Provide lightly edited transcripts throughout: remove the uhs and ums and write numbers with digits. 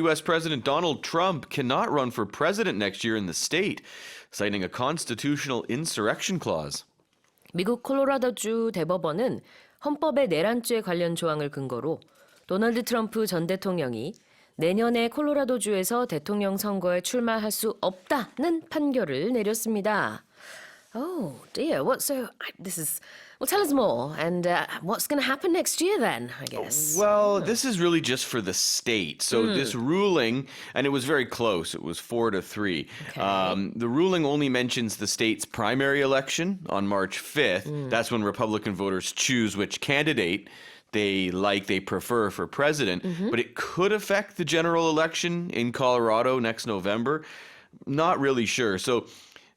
U.S. President Donald Trump cannot run for president next year in the state, citing a constitutional insurrection clause. 미국 콜로라도주 대법원은 헌법의 내란죄 관련 조항을 근거로 도널드 트럼프 전 대통령이 내년에 콜로라도주에서 대통령 선거에 출마할 수 없다는 판결을 내렸습니다. Oh dear, well, tell us more, and what's going to happen next year then, I guess? Well, this is really just for the state. So this ruling, and it was very close, it was 4-3. Okay. The ruling only mentions the state's primary election on March 5th. That's when Republican voters choose which candidate they prefer for president. But it could affect the general election in Colorado next November. Not really sure. So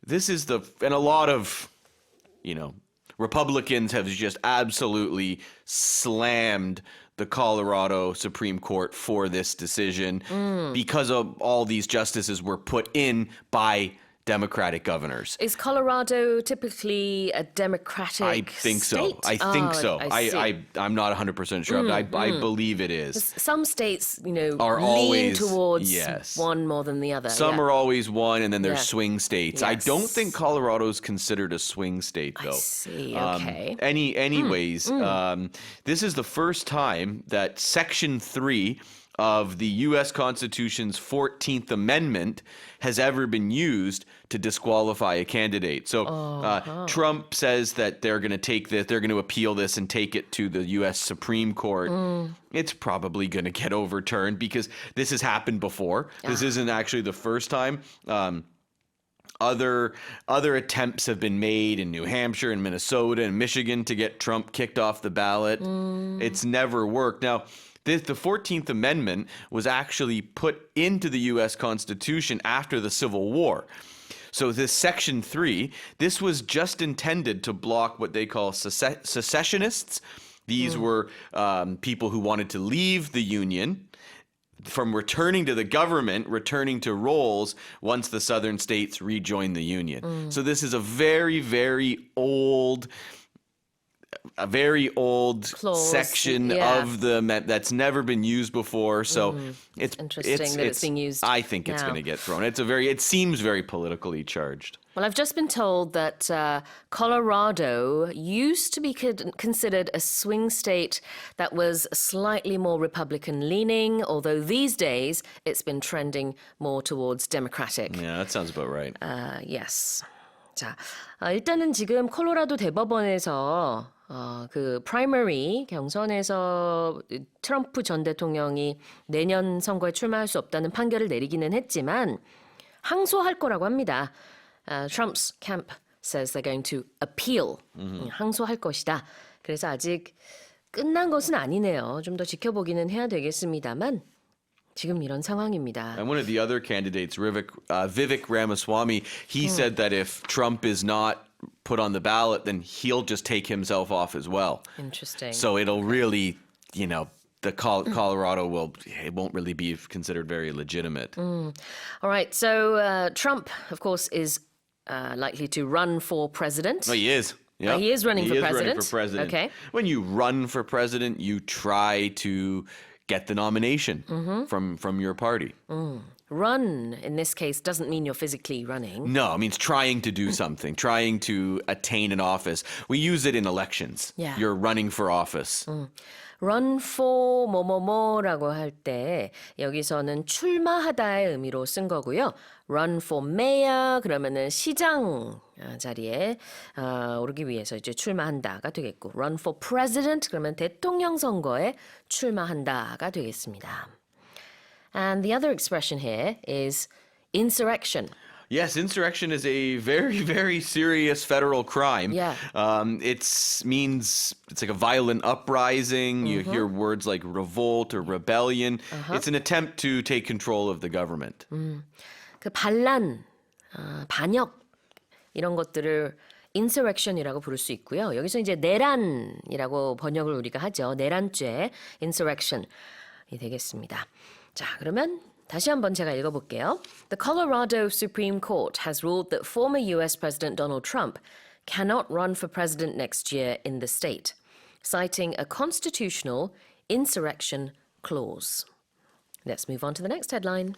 this is and a lot of, Republicans have just absolutely slammed the Colorado Supreme Court for this decision because of all these justices were put in by Democratic governors. Is Colorado typically a Democratic I think state? so. I think so. I see. I'm not 100% sure, but I believe it is. Some states, Are lean always- towards yes. one more than the other. Some yeah. are always one, and then there's Yeah. swing states. I don't Yes. think Colorado's considered a swing state, though. I see. Okay. Anyways, this is the first time that Section 3 of the U.S. Constitution's 14th Amendment has ever been used to disqualify a candidate. So Trump says that they're going to take this, they're going to appeal this and take it to the U.S. Supreme Court. It's probably going to get overturned because this has happened before. This isn't actually the first time. Other attempts have been made in New Hampshire and Minnesota and Michigan to get Trump kicked off the ballot. It's never worked. Now, the 14th Amendment was actually put into the U.S. Constitution after the Civil War. So this Section 3, this was just intended to block what they call secessionists. These were people who wanted to leave the Union from returning to the government, returning to roles once the southern states rejoined the Union. So this is a very, very old Clause, section yeah. of that's never been used before. So it's interesting that it's being used I think it's now. going to get thrown. It seems very politically charged. Well, I've just been told that Colorado used to be considered a swing state that was slightly more Republican-leaning, although these days it's been trending more towards Democratic. Yeah, that sounds about right. Yes. 자, 일단은 지금 콜로라도 대법원에서 그 프라이머리 경선에서 트럼프 전 대통령이 내년 선거에 출마할 수 없다는 판결을 내리기는 했지만 항소할 거라고 합니다. Trump's camp says they're going to appeal. 항소할 것이다. 그래서 아직 끝난 것은 아니네요. 좀 더 지켜보기는 해야 되겠습니다만 지금 이런 상황입니다. And one of the other candidates, Vivek Ramaswamy, he said that if Trump is not put on the ballot, then he'll just take himself off as well. Interesting. So it'll really, the Colorado won't really be considered very legitimate. All right, so Trump, of course, is likely to run for president. Oh, he is. Yeah. He is running for president. Running for president. Okay. When you run for president, you try to get the nomination from your party. Run, in this case, doesn't mean you're physically running. No, it means trying to do something, trying to attain an office. We use it in elections. Yeah. You're running for office. Run for 뭐뭐뭐라고 할 때 여기서는 출마하다의 의미로 쓴 거고요. Run for mayor 그러면은 시장 자리에 오르기 위해서 이제 출마한다가 되겠고, Run for president 그러면 대통령 선거에 출마한다가 되겠습니다. And the other expression here is insurrection. Yes, insurrection is a very, very serious federal crime. Yeah. It's like a violent uprising. You hear words like revolt or rebellion. It's an attempt to take control of the government. 그 반란, 반역 이런 것들을 insurrection이라고 부를 수 있고요. 여기서 이제 내란이라고 번역을 우리가 하죠. 내란죄, insurrection이 되겠습니다. 자, 그러면 다시 한번 제가 읽어볼게요. The Colorado Supreme Court has ruled that former U.S. President Donald Trump cannot run for president next year in the state, citing a constitutional insurrection clause. Let's move on to the next headline.